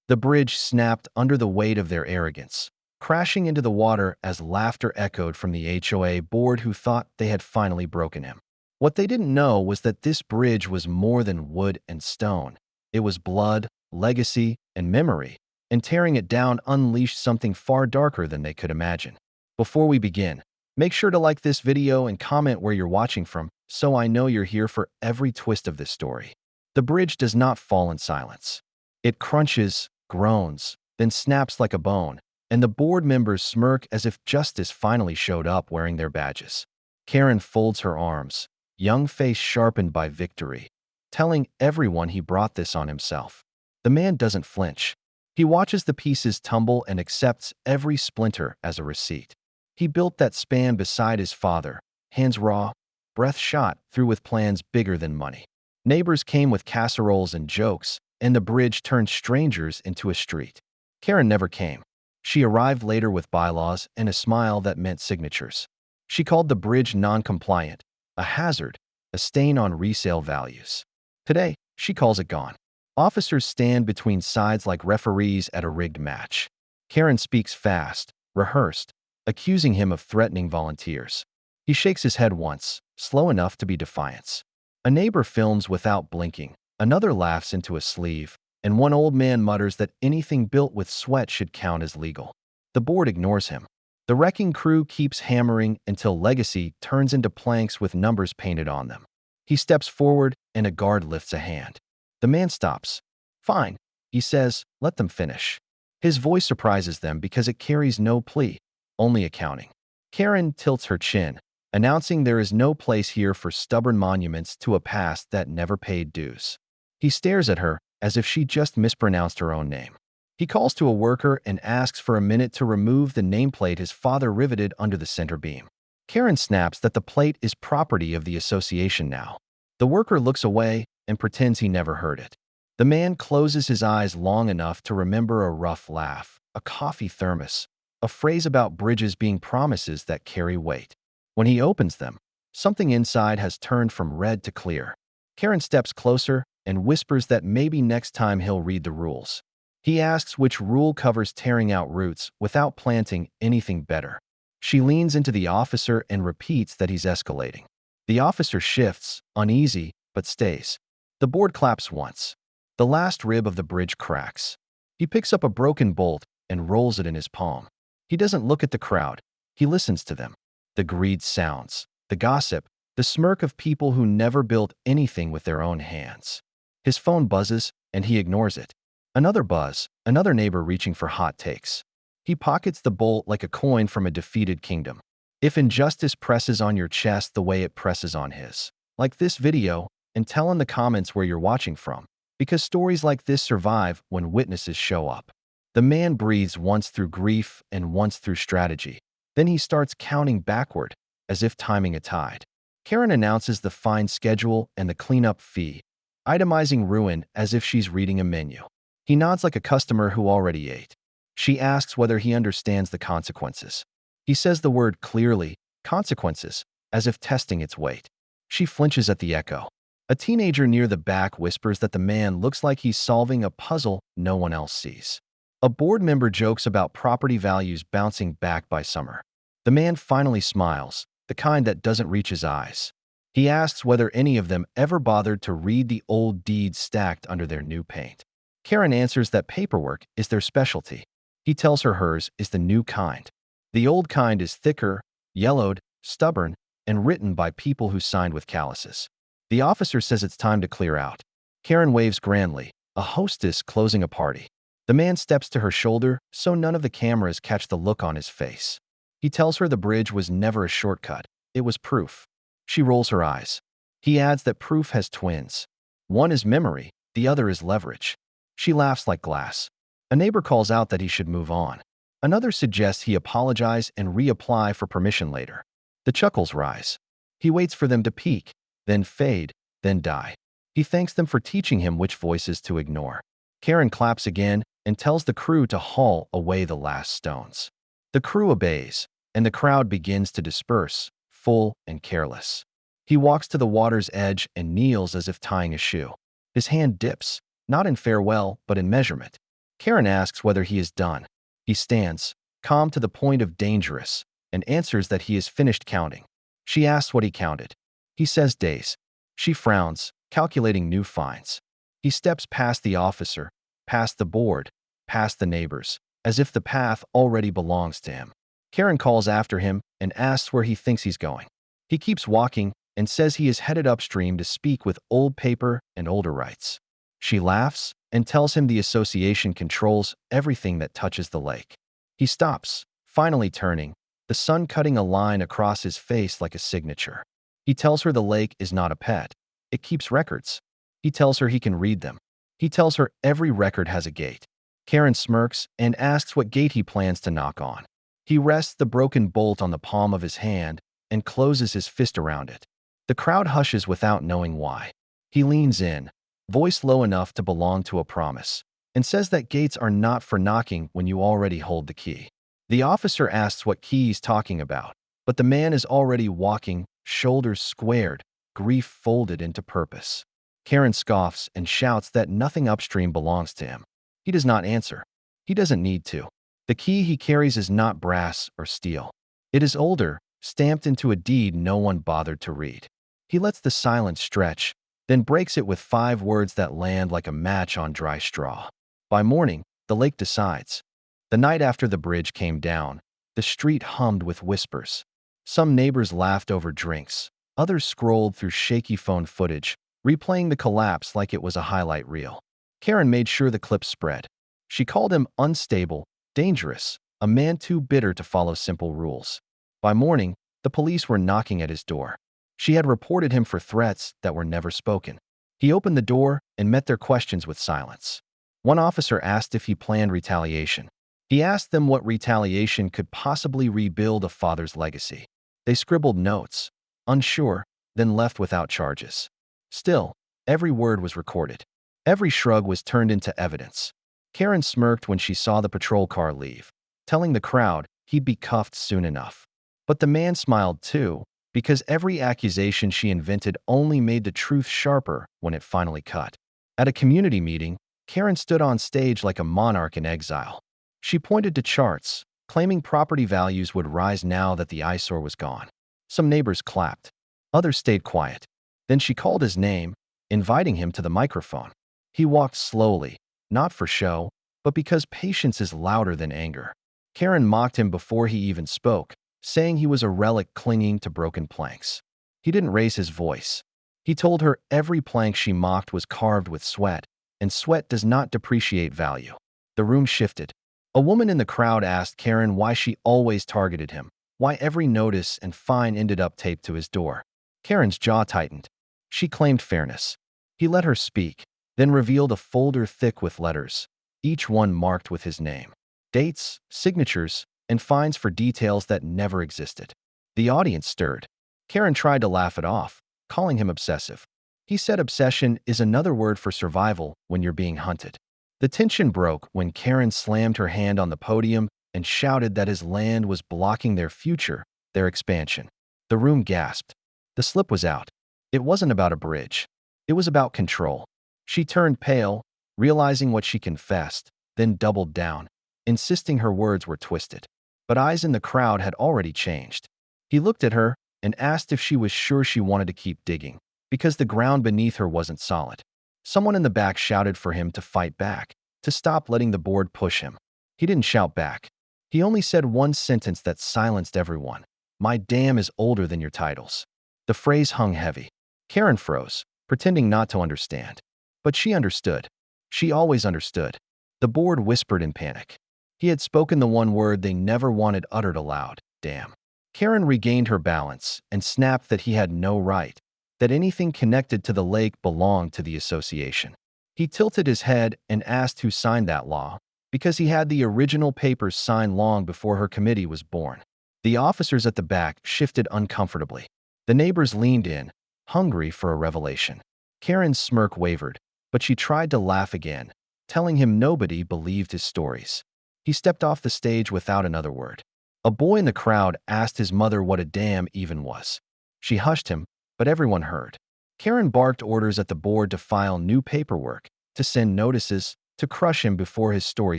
The bridge snapped under the weight of their arrogance, crashing into the water as laughter echoed from the HOA board who thought they had finally broken him. What they didn't know was that this bridge was more than wood and stone. It was blood, legacy, and memory, and tearing it down unleashed something far darker than they could imagine. Before we begin, make sure to like this video and comment where you're watching from, so I know you're here for every twist of this story. The bridge does not fall in silence. It crunches, groans, then snaps like a bone, and the board members smirk as if justice finally showed up wearing their badges. Karen folds her arms, young face sharpened by victory, telling everyone he brought this on himself. The man doesn't flinch. He watches the pieces tumble and accepts every splinter as a receipt. He built that span beside his father, hands raw, breath shot through with plans bigger than money. Neighbors came with casseroles and jokes, and the bridge turned strangers into a street. Karen never came. She arrived later with bylaws and a smile that meant signatures. She called the bridge non-compliant, a hazard, a stain on resale values. Today, she calls it gone. Officers stand between sides like referees at a rigged match. Karen speaks fast, rehearsed, accusing him of threatening volunteers. He shakes his head once, slow enough to be defiance. A neighbor films without blinking, another laughs into a sleeve, and one old man mutters that anything built with sweat should count as legal. The board ignores him. The wrecking crew keeps hammering until legacy turns into planks with numbers painted on them. He steps forward and a guard lifts a hand. The man stops. "Fine," he says, "let them finish." His voice surprises them because it carries no plea, only accounting. Karen tilts her chin, announcing there is no place here for stubborn monuments to a past that never paid dues. He stares at her as if she just mispronounced her own name. He calls to a worker and asks for a minute to remove the nameplate his father riveted under the center beam. Karen snaps that the plate is property of the association now. The worker looks away and pretends he never heard it. The man closes his eyes long enough to remember a rough laugh, a coffee thermos, a phrase about bridges being promises that carry weight. When he opens them, something inside has turned from red to clear. Karen steps closer and whispers that maybe next time he'll read the rules. He asks which rule covers tearing out roots without planting anything better. She leans into the officer and repeats that he's escalating. The officer shifts, uneasy, but stays. The board claps once. The last rib of the bridge cracks. He picks up a broken bolt and rolls it in his palm. He doesn't look at the crowd. He listens to them. The greed sounds, the gossip, the smirk of people who never built anything with their own hands. His phone buzzes, and he ignores it. Another buzz, another neighbor reaching for hot takes. He pockets the bolt like a coin from a defeated kingdom. If injustice presses on your chest the way it presses on his, like this video, and tell in the comments where you're watching from, because stories like this survive when witnesses show up. The man breathes once through grief and once through strategy. Then he starts counting backward, as if timing a tide. Karen announces the fine schedule and the cleanup fee, itemizing ruin as if she's reading a menu. He nods like a customer who already ate. She asks whether he understands the consequences. He says the word clearly, consequences, as if testing its weight. She flinches at the echo. A teenager near the back whispers that the man looks like he's solving a puzzle no one else sees. A board member jokes about property values bouncing back by summer. The man finally smiles, the kind that doesn't reach his eyes. He asks whether any of them ever bothered to read the old deeds stacked under their new paint. Karen answers that paperwork is their specialty. He tells her hers is the new kind. The old kind is thicker, yellowed, stubborn, and written by people who signed with calluses. The officer says it's time to clear out. Karen waves grandly, a hostess closing a party. The man steps to her shoulder so none of the cameras catch the look on his face. He tells her the bridge was never a shortcut. It was proof. She rolls her eyes. He adds that proof has twins. One is memory, the other is leverage. She laughs like glass. A neighbor calls out that he should move on. Another suggests he apologize and reapply for permission later. The chuckles rise. He waits for them to peak, then fade, then die. He thanks them for teaching him which voices to ignore. Karen claps again and tells the crew to haul away the last stones. The crew obeys, and the crowd begins to disperse, full and careless. He walks to the water's edge and kneels as if tying a shoe. His hand dips, not in farewell, but in measurement. Karen asks whether he is done. He stands, calm to the point of dangerous, and answers that he has finished counting. She asks what he counted. He says days. She frowns, calculating new fines. He steps past the officer, past the board, past the neighbors, as if the path already belongs to him. Karen calls after him and asks where he thinks he's going. He keeps walking and says he is headed upstream to speak with old paper and older rights. She laughs and tells him the association controls everything that touches the lake. He stops, finally turning, the sun cutting a line across his face like a signature. He tells her the lake is not a pet. It keeps records. He tells her he can read them. He tells her every record has a gate. Karen smirks and asks what gate he plans to knock on. He rests the broken bolt on the palm of his hand and closes his fist around it. The crowd hushes without knowing why. He leans in, voice low enough to belong to a promise, and says that gates are not for knocking when you already hold the key. The officer asks what key he's talking about, but the man is already walking, shoulders squared, grief folded into purpose. Karen scoffs and shouts that nothing upstream belongs to him. He does not answer. He doesn't need to. The key he carries is not brass or steel. It is older, stamped into a deed no one bothered to read. He lets the silence stretch, then breaks it with 5 words that land like a match on dry straw. By morning, the lake decides. The night after the bridge came down, the street hummed with whispers. Some neighbors laughed over drinks. Others scrolled through shaky phone footage, replaying the collapse like it was a highlight reel. Karen made sure the clip spread. She called him unstable, dangerous, a man too bitter to follow simple rules. By morning, the police were knocking at his door. She had reported him for threats that were never spoken. He opened the door and met their questions with silence. One officer asked if he planned retaliation. He asked them what retaliation could possibly rebuild a father's legacy. They scribbled notes, unsure, then left without charges. Still, every word was recorded. Every shrug was turned into evidence. Karen smirked when she saw the patrol car leave, telling the crowd he'd be cuffed soon enough. But the man smiled too, because every accusation she invented only made the truth sharper when it finally cut. At a community meeting, Karen stood on stage like a monarch in exile. She pointed to charts, claiming property values would rise now that the eyesore was gone. Some neighbors clapped. Others stayed quiet. Then she called his name, inviting him to the microphone. He walked slowly, not for show, but because patience is louder than anger. Karen mocked him before he even spoke, saying he was a relic clinging to broken planks. He didn't raise his voice. He told her every plank she mocked was carved with sweat, and sweat does not depreciate value. The room shifted. A woman in the crowd asked Karen why she always targeted him, why every notice and fine ended up taped to his door. Karen's jaw tightened. She claimed fairness. He let her speak, then revealed a folder thick with letters, each one marked with his name, dates, signatures, and fines for details that never existed. The audience stirred. Karen tried to laugh it off, calling him obsessive. He said obsession is another word for survival when you're being hunted. The tension broke when Karen slammed her hand on the podium and shouted that his land was blocking their future, their expansion. The room gasped. The slip was out. It wasn't about a bridge. It was about control. She turned pale, realizing what she confessed, then doubled down, insisting her words were twisted. But eyes in the crowd had already changed. He looked at her and asked if she was sure she wanted to keep digging, because the ground beneath her wasn't solid. Someone in the back shouted for him to fight back, to stop letting the board push him. He didn't shout back. He only said one sentence that silenced everyone. "My dam is older than your titles." The phrase hung heavy. Karen froze, pretending not to understand. But she understood. She always understood. The board whispered in panic. He had spoken the one word they never wanted uttered aloud, damn. Karen regained her balance and snapped that he had no right, that anything connected to the lake belonged to the association. He tilted his head and asked who signed that law, because he had the original papers signed long before her committee was born. The officers at the back shifted uncomfortably. The neighbors leaned in, hungry for a revelation. Karen's smirk wavered, but she tried to laugh again, telling him nobody believed his stories. He stepped off the stage without another word. A boy in the crowd asked his mother what a dam even was. She hushed him, but everyone heard. Karen barked orders at the board to file new paperwork, to send notices, to crush him before his story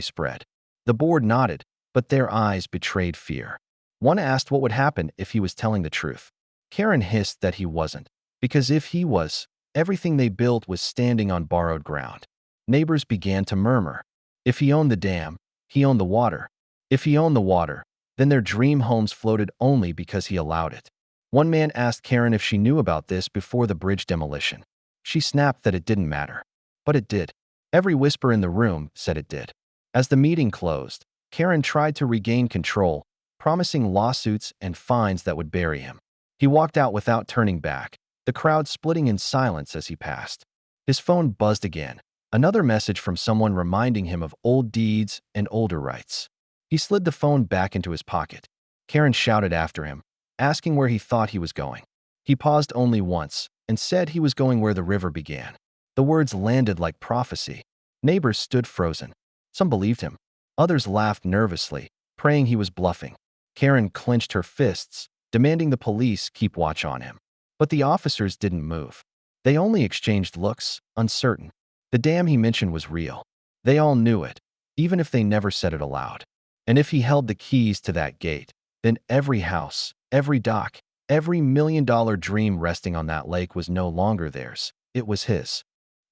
spread. The board nodded, but their eyes betrayed fear. One asked what would happen if he was telling the truth. Karen hissed that he wasn't, because if he was, everything they built was standing on borrowed ground. Neighbors began to murmur. If he owned the dam, he owned the water. If he owned the water, then their dream homes floated only because he allowed it. One man asked Karen if she knew about this before the bridge demolition. She snapped that it didn't matter. But it did. Every whisper in the room said it did. As the meeting closed, Karen tried to regain control, promising lawsuits and fines that would bury him. He walked out without turning back, the crowd splitting in silence as he passed. His phone buzzed again, another message from someone reminding him of old deeds and older rights. He slid the phone back into his pocket. Karen shouted after him, asking where he thought he was going. He paused only once and said he was going where the river began. The words landed like prophecy. Neighbors stood frozen. Some believed him. Others laughed nervously, praying he was bluffing. Karen clenched her fists, demanding the police keep watch on him. But the officers didn't move. They only exchanged looks, uncertain. The dam he mentioned was real. They all knew it, even if they never said it aloud. And if he held the keys to that gate, then every house, every dock, every million-dollar dream resting on that lake was no longer theirs. It was his.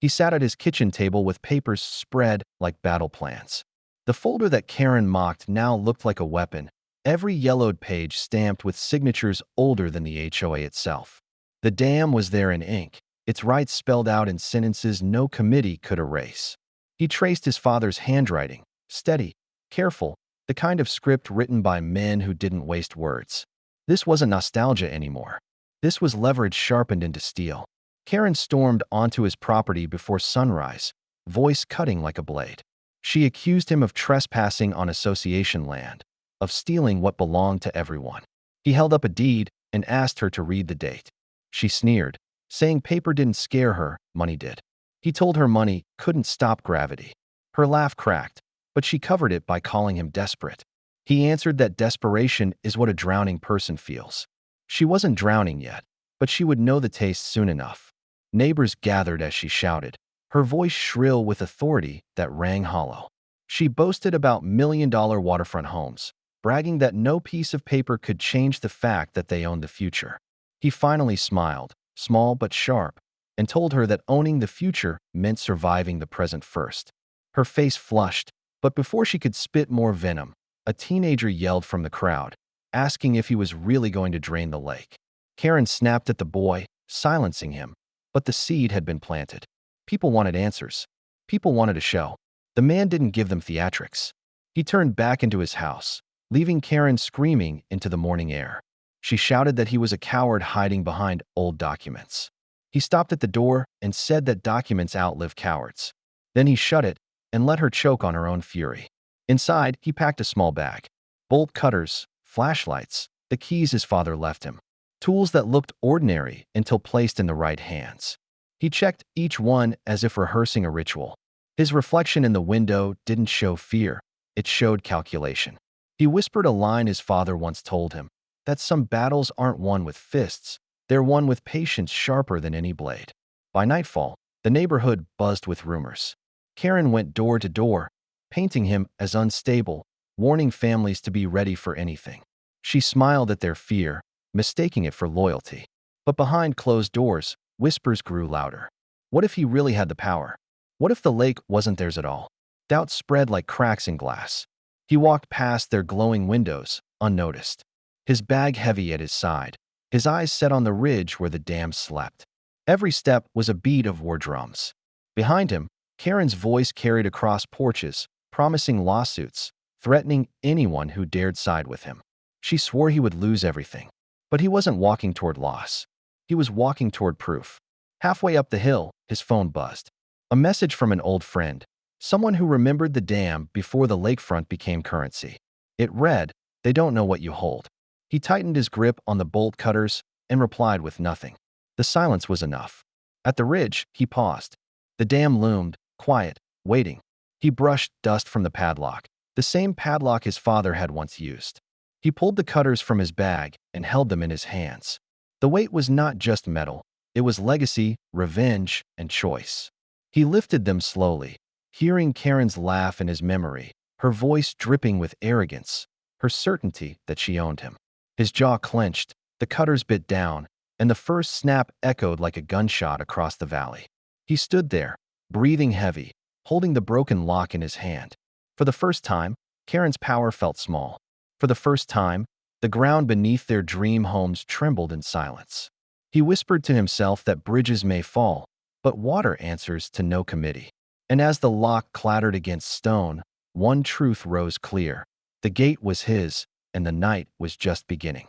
He sat at his kitchen table with papers spread like battle plans. The folder that Karen mocked now looked like a weapon, every yellowed page stamped with signatures older than the HOA itself. The dam was there in ink, its rights spelled out in sentences no committee could erase. He traced his father's handwriting, steady, careful, the kind of script written by men who didn't waste words. This wasn't nostalgia anymore. This was leverage sharpened into steel. Karen stormed onto his property before sunrise, voice cutting like a blade. She accused him of trespassing on association land, of stealing what belonged to everyone. He held up a deed and asked her to read the date. She sneered, saying paper didn't scare her, money did. He told her money couldn't stop gravity. Her laugh cracked, but she covered it by calling him desperate. He answered that desperation is what a drowning person feels. She wasn't drowning yet, but she would know the taste soon enough. Neighbors gathered as she shouted, her voice shrill with authority that rang hollow. She boasted about million-dollar waterfront homes, bragging that no piece of paper could change the fact that they owned the future. He finally smiled, small but sharp, and told her that owning the future meant surviving the present first. Her face flushed, but before she could spit more venom, a teenager yelled from the crowd, asking if he was really going to drain the lake. Karen snapped at the boy, silencing him, but the seed had been planted. People wanted answers. People wanted a show. The man didn't give them theatrics. He turned back into his house, leaving Karen screaming into the morning air. She shouted that he was a coward hiding behind old documents. He stopped at the door and said that documents outlive cowards. Then he shut it and let her choke on her own fury. Inside, he packed a small bag. Bolt cutters, flashlights, the keys his father left him. Tools that looked ordinary until placed in the right hands. He checked each one as if rehearsing a ritual. His reflection in the window didn't show fear, it showed calculation. He whispered a line his father once told him, that some battles aren't won with fists, they're won with patience sharper than any blade. By nightfall, the neighborhood buzzed with rumors. Karen went door to door, painting him as unstable, warning families to be ready for anything. She smiled at their fear, mistaking it for loyalty. But behind closed doors, whispers grew louder. What if he really had the power? What if the lake wasn't theirs at all? Doubt spread like cracks in glass. He walked past their glowing windows, unnoticed. His bag heavy at his side, his eyes set on the ridge where the dam slept. Every step was a beat of war drums. Behind him, Karen's voice carried across porches, promising lawsuits, threatening anyone who dared side with him. She swore he would lose everything. But he wasn't walking toward loss. He was walking toward proof. Halfway up the hill, his phone buzzed. A message from an old friend, someone who remembered the dam before the lakefront became currency. It read, "They don't know what you hold." He tightened his grip on the bolt cutters and replied with nothing. The silence was enough. At the ridge, he paused. The dam loomed, quiet, waiting. He brushed dust from the padlock, the same padlock his father had once used. He pulled the cutters from his bag and held them in his hands. The weight was not just metal. It was legacy, revenge, and choice. He lifted them slowly, hearing Karen's laugh in his memory, her voice dripping with arrogance, her certainty that she owned him. His jaw clenched, the cutters bit down, and the first snap echoed like a gunshot across the valley. He stood there, breathing heavy, holding the broken lock in his hand. For the first time, Karen's power felt small. For the first time, the ground beneath their dream homes trembled in silence. He whispered to himself that bridges may fall, but water answers to no committee. And as the lock clattered against stone, one truth rose clear. The gate was his, and the night was just beginning.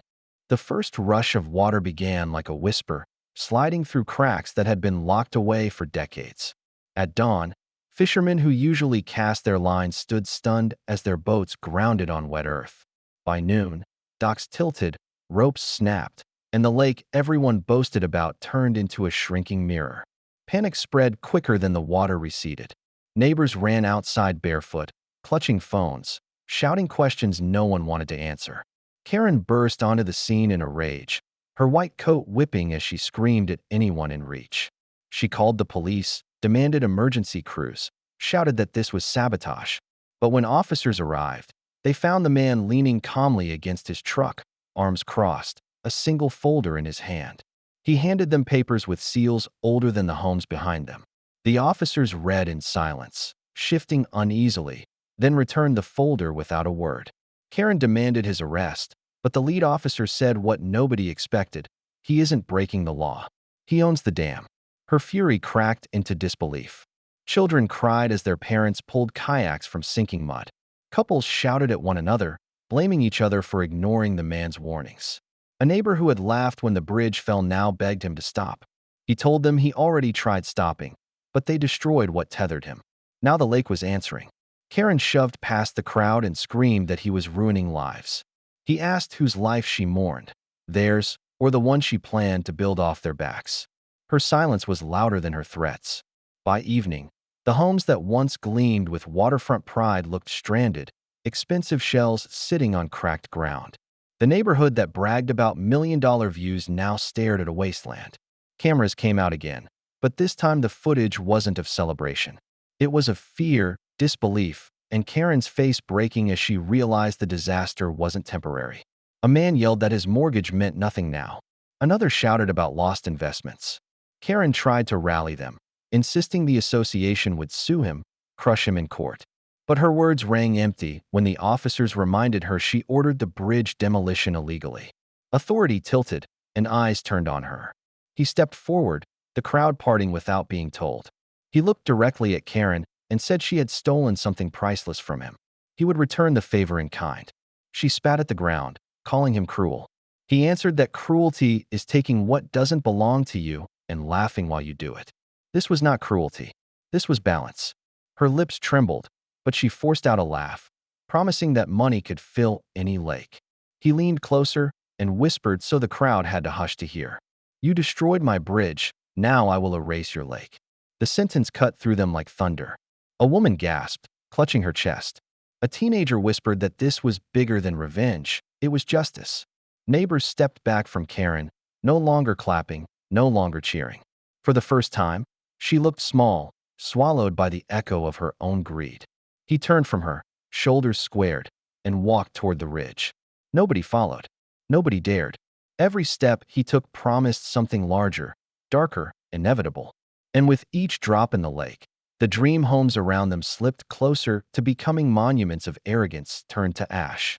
The first rush of water began like a whisper, sliding through cracks that had been locked away for decades. At dawn, fishermen who usually cast their lines stood stunned as their boats grounded on wet earth. By noon, docks tilted, ropes snapped, and the lake everyone boasted about turned into a shrinking mirror. Panic spread quicker than the water receded. Neighbors ran outside barefoot, clutching phones, shouting questions no one wanted to answer. Karen burst onto the scene in a rage, her white coat whipping as she screamed at anyone in reach. She called the police, demanded emergency crews, shouted that this was sabotage. But when officers arrived, they found the man leaning calmly against his truck, arms crossed, a single folder in his hand. He handed them papers with seals older than the homes behind them. The officers read in silence, shifting uneasily, then returned the folder without a word. Karen demanded his arrest, but the lead officer said what nobody expected. He isn't breaking the law. He owns the dam. Her fury cracked into disbelief. Children cried as their parents pulled kayaks from sinking mud. Couples shouted at one another, blaming each other for ignoring the man's warnings. A neighbor who had laughed when the bridge fell now begged him to stop. He told them he already tried stopping, but they destroyed what tethered him. Now the lake was answering. Karen shoved past the crowd and screamed that he was ruining lives. He asked whose life she mourned, theirs or the one she planned to build off their backs. Her silence was louder than her threats. By evening, the homes that once gleamed with waterfront pride looked stranded, expensive shells sitting on cracked ground. The neighborhood that bragged about million-dollar views now stared at a wasteland. Cameras came out again, but this time the footage wasn't of celebration. It was of fear, disbelief, and Karen's face breaking as she realized the disaster wasn't temporary. A man yelled that his mortgage meant nothing now. Another shouted about lost investments. Karen tried to rally them, insisting the association would sue him, crush him in court. But her words rang empty when the officers reminded her she ordered the bridge demolition illegally. Authority tilted, and eyes turned on her. He stepped forward, the crowd parting without being told. He looked directly at Karen and said she had stolen something priceless from him. He would return the favor in kind. She spat at the ground, calling him cruel. He answered that cruelty is taking what doesn't belong to you and laughing while you do it. This was not cruelty. This was balance. Her lips trembled, but she forced out a laugh, promising that money could fill any lake. He leaned closer and whispered so the crowd had to hush to hear. "You destroyed my bridge, now I will erase your lake." The sentence cut through them like thunder. A woman gasped, clutching her chest. A teenager whispered that this was bigger than revenge, it was justice. Neighbors stepped back from Karen, no longer clapping, no longer cheering. For the first time, she looked small, swallowed by the echo of her own greed. He turned from her, shoulders squared, and walked toward the ridge. Nobody followed. Nobody dared. Every step he took promised something larger, darker, inevitable. And with each drop in the lake, the dream homes around them slipped closer to becoming monuments of arrogance turned to ash.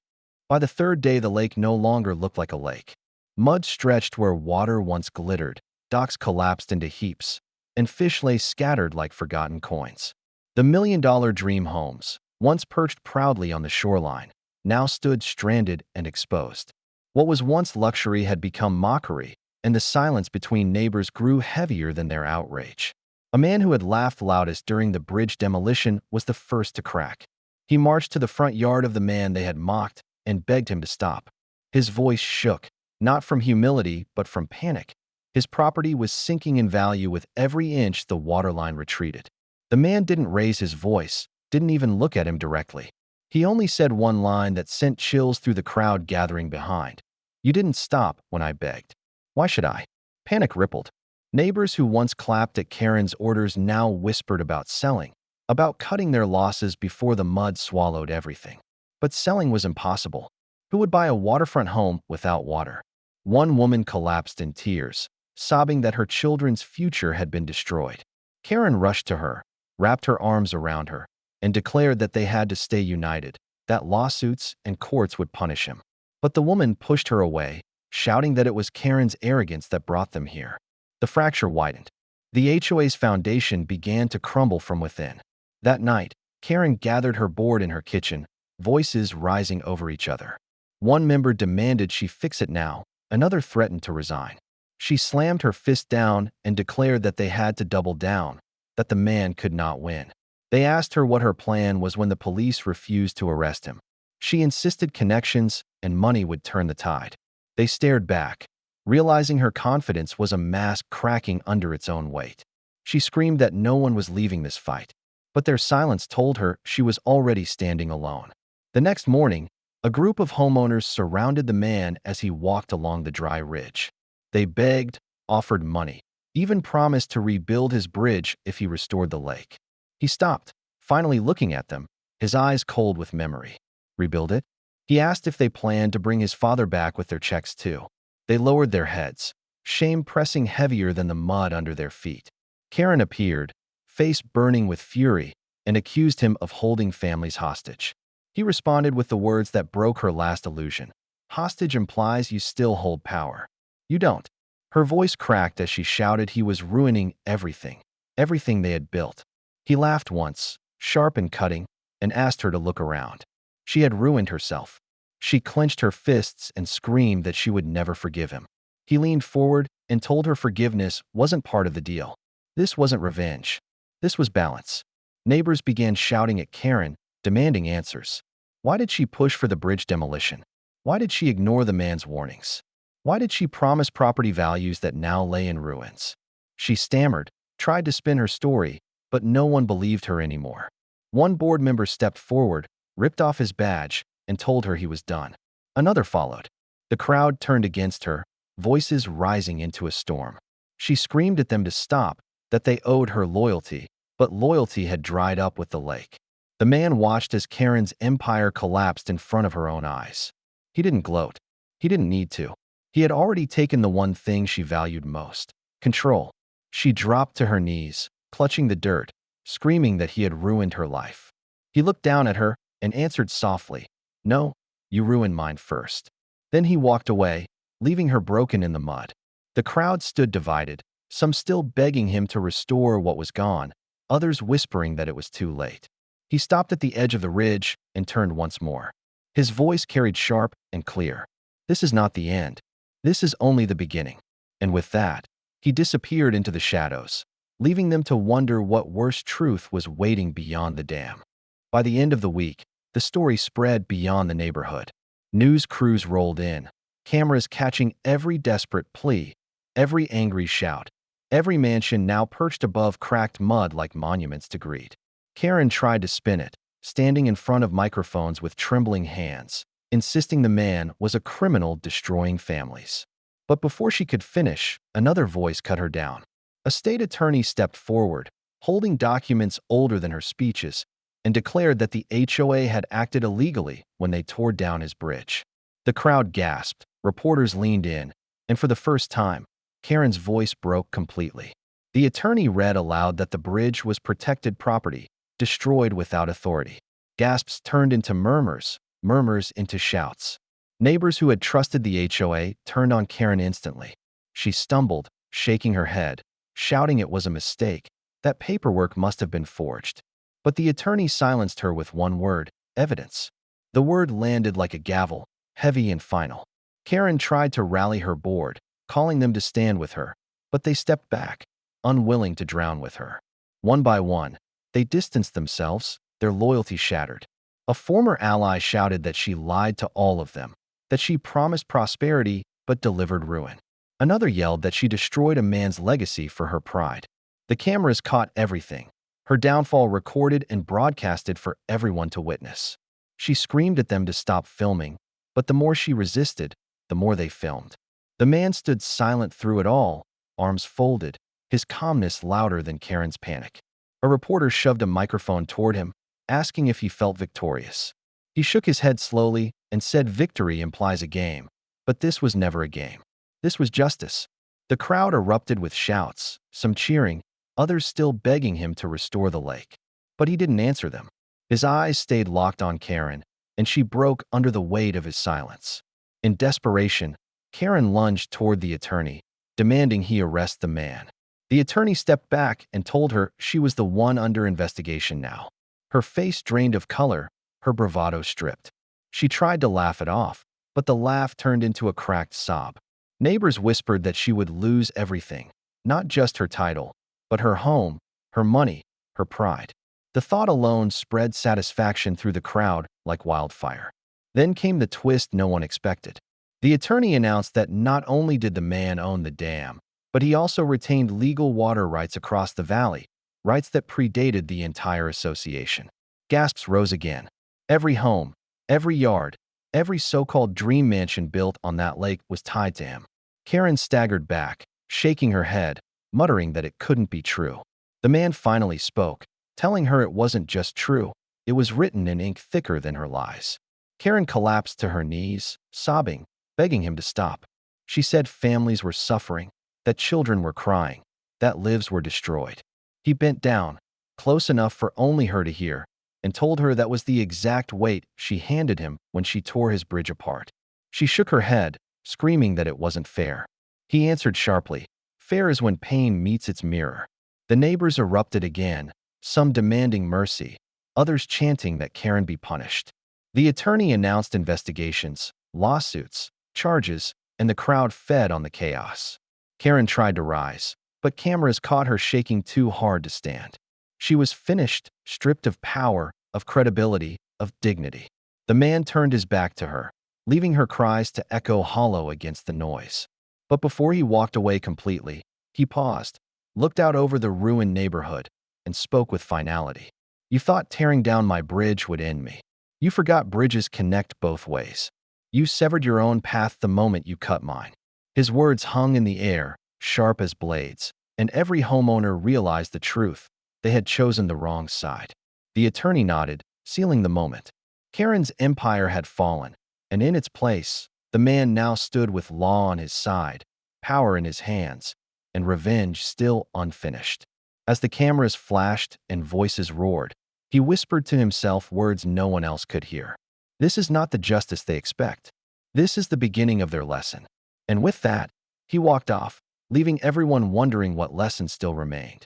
By the third day, the lake no longer looked like a lake. Mud stretched where water once glittered, docks collapsed into heaps, and fish lay scattered like forgotten coins. The million-dollar dream homes, once perched proudly on the shoreline, now stood stranded and exposed. What was once luxury had become mockery, and the silence between neighbors grew heavier than their outrage. A man who had laughed loudest during the bridge demolition was the first to crack. He marched to the front yard of the man they had mocked and begged him to stop. His voice shook, not from humility but from panic. His property was sinking in value with every inch the waterline retreated. The man didn't raise his voice, didn't even look at him directly. He only said one line that sent chills through the crowd gathering behind. "You didn't stop when I begged. Why should I?" Panic rippled. Neighbors who once clapped at Karen's orders now whispered about selling. about cutting their losses before the mud swallowed everything. But selling was impossible. Who would buy a waterfront home without water? One woman collapsed in tears, sobbing that her children's future had been destroyed. Karen rushed to her, wrapped her arms around her, and declared that they had to stay united, that lawsuits and courts would punish him. But the woman pushed her away, shouting that it was Karen's arrogance that brought them here. The fracture widened. The HOA's foundation began to crumble from within. That night, Karen gathered her board in her kitchen, voices rising over each other. One member demanded she fix it now, another threatened to resign. She slammed her fist down and declared that they had to double down, that the man could not win. They asked her what her plan was when the police refused to arrest him. She insisted connections and money would turn the tide. They stared back, realizing her confidence was a mask cracking under its own weight. She screamed that no one was leaving this fight, but their silence told her she was already standing alone. The next morning, a group of homeowners surrounded the man as he walked along the dry ridge. They begged, offered money, even promised to rebuild his bridge if he restored the lake. He stopped, finally looking at them, his eyes cold with memory. Rebuild it? He asked if they planned to bring his father back with their checks too. They lowered their heads, shame pressing heavier than the mud under their feet. Karen appeared, face burning with fury, and accused him of holding families hostage. He responded with the words that broke her last illusion. Hostage implies you still hold power. You don't. Her voice cracked as she shouted he was ruining everything, everything they had built. He laughed once, sharp and cutting, and asked her to look around. She had ruined herself. She clenched her fists and screamed that she would never forgive him. He leaned forward and told her forgiveness wasn't part of the deal. This wasn't revenge. This was balance. Neighbors began shouting at Karen, demanding answers. Why did she push for the bridge demolition? Why did she ignore the man's warnings? Why did she promise property values that now lay in ruins? She stammered, tried to spin her story, but no one believed her anymore. One board member stepped forward, ripped off his badge, and told her he was done. Another followed. The crowd turned against her, voices rising into a storm. She screamed at them to stop, that they owed her loyalty, but loyalty had dried up with the lake. The man watched as Karen's empire collapsed in front of her own eyes. He didn't gloat. He didn't need to. He had already taken the one thing she valued most: control. She dropped to her knees, clutching the dirt, screaming that he had ruined her life. He looked down at her and answered softly, "No, you ruined mine first." Then he walked away, leaving her broken in the mud. The crowd stood divided, some still begging him to restore what was gone, others whispering that it was too late. He stopped at the edge of the ridge and turned once more. His voice carried sharp and clear. "This is not the end. This is only the beginning." And with that, he disappeared into the shadows, leaving them to wonder what worse truth was waiting beyond the dam. By the end of the week, the story spread beyond the neighborhood. News crews rolled in, cameras catching every desperate plea, every angry shout, every mansion now perched above cracked mud like monuments to greed. Karen tried to spin it, standing in front of microphones with trembling hands, insisting the man was a criminal destroying families. But before she could finish, another voice cut her down. A state attorney stepped forward, holding documents older than her speeches, and declared that the HOA had acted illegally when they tore down his bridge. The crowd gasped, reporters leaned in, and for the first time, Karen's voice broke completely. The attorney read aloud that the bridge was protected property, destroyed without authority. Gasps turned into murmurs, murmurs into shouts. Neighbors who had trusted the HOA turned on Karen instantly. She stumbled, shaking her head, shouting it was a mistake, that paperwork must have been forged. But the attorney silenced her with one word: evidence. The word landed like a gavel, heavy and final. Karen tried to rally her board, calling them to stand with her, but they stepped back, unwilling to drown with her. One by one, they distanced themselves, their loyalty shattered. A former ally shouted that she lied to all of them, that she promised prosperity but delivered ruin. Another yelled that she destroyed a man's legacy for her pride. The cameras caught everything, her downfall recorded and broadcasted for everyone to witness. She screamed at them to stop filming, but the more she resisted, the more they filmed. The man stood silent through it all, arms folded, his calmness louder than Karen's panic. A reporter shoved a microphone toward him, asking if he felt victorious. He shook his head slowly and said victory implies a game. But this was never a game. This was justice. The crowd erupted with shouts, some cheering, others still begging him to restore the lake. But he didn't answer them. His eyes stayed locked on Karen, and she broke under the weight of his silence. In desperation, Karen lunged toward the attorney, demanding he arrest the man. The attorney stepped back and told her she was the one under investigation now. Her face drained of color, her bravado stripped. She tried to laugh it off, but the laugh turned into a cracked sob. Neighbors whispered that she would lose everything, not just her title, but her home, her money, her pride. The thought alone spread satisfaction through the crowd like wildfire. Then came the twist no one expected. The attorney announced that not only did the man own the dam, but he also retained legal water rights across the valley, rights that predated the entire association. Gasps rose again. Every home, every yard, every so-called dream mansion built on that lake was tied to him. Karen staggered back, shaking her head, muttering that it couldn't be true. The man finally spoke, telling her it wasn't just true, it was written in ink thicker than her lies. Karen collapsed to her knees, sobbing, begging him to stop. She said families were suffering, that children were crying, that lives were destroyed. He bent down, close enough for only her to hear, and told her that was the exact weight she handed him when she tore his bridge apart. She shook her head, screaming that it wasn't fair. He answered sharply, "Fair is when pain meets its mirror." The neighbors erupted again, some demanding mercy, others chanting that Karen be punished. The attorney announced investigations, lawsuits, charges, and the crowd fed on the chaos. Karen tried to rise, but cameras caught her shaking too hard to stand. She was finished, stripped of power, of credibility, of dignity. The man turned his back to her, leaving her cries to echo hollow against the noise. But before he walked away completely, he paused, looked out over the ruined neighborhood, and spoke with finality. "You thought tearing down my bridge would end me. You forgot bridges connect both ways. You severed your own path the moment you cut mine." His words hung in the air, sharp as blades, and every homeowner realized the truth. They had chosen the wrong side. The attorney nodded, sealing the moment. Karen's empire had fallen, and in its place, the man now stood with law on his side, power in his hands, and revenge still unfinished. As the cameras flashed and voices roared, he whispered to himself words no one else could hear. This is not the justice they expect. This is the beginning of their lesson. And with that, he walked off, leaving everyone wondering what lesson still remained.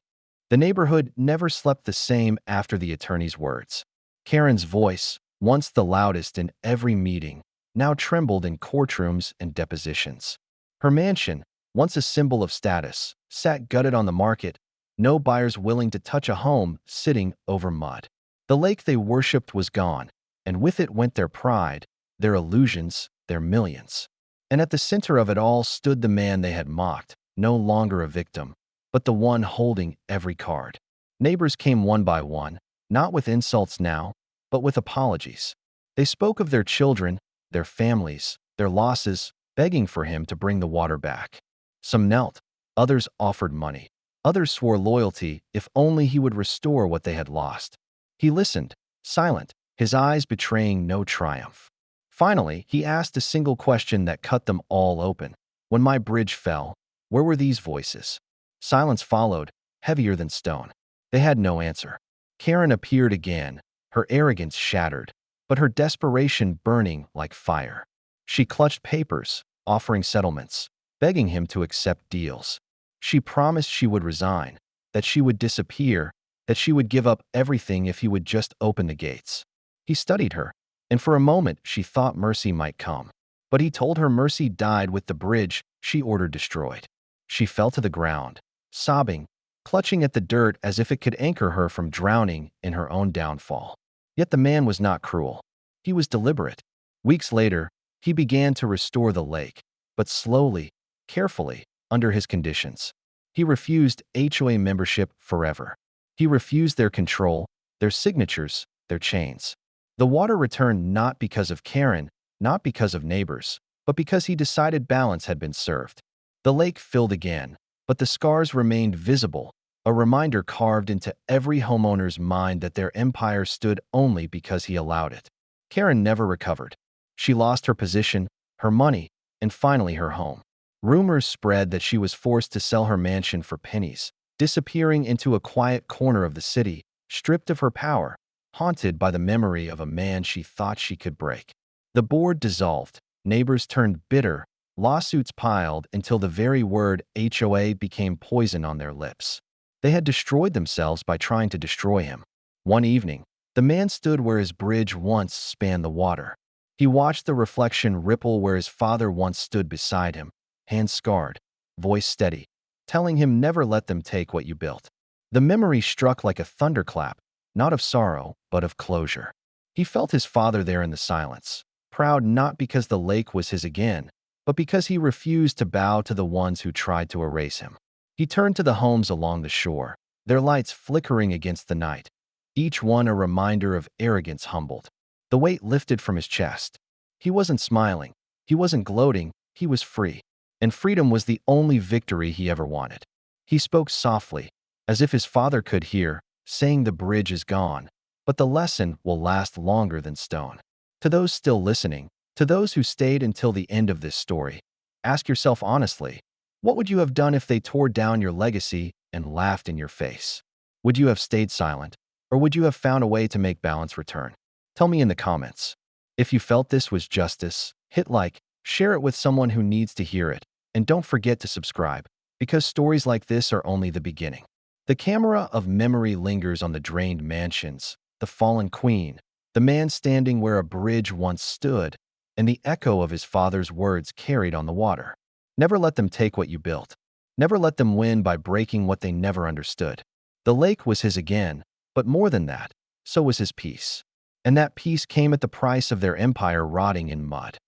The neighborhood never slept the same after the attorney's words. Karen's voice, once the loudest in every meeting, now trembled in courtrooms and depositions. Her mansion, once a symbol of status, sat gutted on the market, no buyers willing to touch a home sitting over mud. The lake they worshipped was gone, and with it went their pride, their illusions, their millions. And at the center of it all stood the man they had mocked, no longer a victim, but the one holding every card. Neighbors came one by one, not with insults now, but with apologies. They spoke of their children, their families, their losses, begging for him to bring the water back. Some knelt, others offered money, others swore loyalty if only he would restore what they had lost. He listened, silent, his eyes betraying no triumph. Finally, he asked a single question that cut them all open. "When my bridge fell, where were these voices?" Silence followed, heavier than stone. They had no answer. Karen appeared again, her arrogance shattered, but her desperation burning like fire. She clutched papers, offering settlements, begging him to accept deals. She promised she would resign, that she would disappear, that she would give up everything if he would just open the gates. He studied her, and for a moment she thought mercy might come. But he told her mercy died with the bridge she ordered destroyed. She fell to the ground, sobbing, clutching at the dirt as if it could anchor her from drowning in her own downfall. Yet the man was not cruel. He was deliberate. Weeks later, he began to restore the lake, but slowly, carefully, under his conditions. He refused HOA membership forever. He refused their control, their signatures, their chains. The water returned not because of Karen, not because of neighbors, but because he decided balance had been served. The lake filled again, but the scars remained visible, a reminder carved into every homeowner's mind that their empire stood only because he allowed it. Karen never recovered. She lost her position, her money, and finally her home. Rumors spread that she was forced to sell her mansion for pennies, disappearing into a quiet corner of the city, stripped of her power, haunted by the memory of a man she thought she could break. The board dissolved, neighbors turned bitter, lawsuits piled until the very word HOA became poison on their lips. They had destroyed themselves by trying to destroy him. One evening, the man stood where his bridge once spanned the water. He watched the reflection ripple where his father once stood beside him, hands scarred, voice steady, telling him never let them take what you built. The memory struck like a thunderclap, not of sorrow, but of closure. He felt his father there in the silence, proud not because the lake was his again, but because he refused to bow to the ones who tried to erase him. He turned to the homes along the shore, their lights flickering against the night, each one a reminder of arrogance humbled. The weight lifted from his chest. He wasn't smiling, he wasn't gloating, he was free. And freedom was the only victory he ever wanted. He spoke softly, as if his father could hear, saying the bridge is gone, but the lesson will last longer than stone. To those still listening, to those who stayed until the end of this story, ask yourself honestly, what would you have done if they tore down your legacy and laughed in your face? Would you have stayed silent, or would you have found a way to make balance return? Tell me in the comments. If you felt this was justice, hit like, share it with someone who needs to hear it, and don't forget to subscribe, because stories like this are only the beginning. The camera of memory lingers on the drained mansions, the fallen queen, the man standing where a bridge once stood, and the echo of his father's words carried on the water. Never let them take what you built. Never let them win by breaking what they never understood. The lake was his again, but more than that, so was his peace. And that peace came at the price of their empire rotting in mud.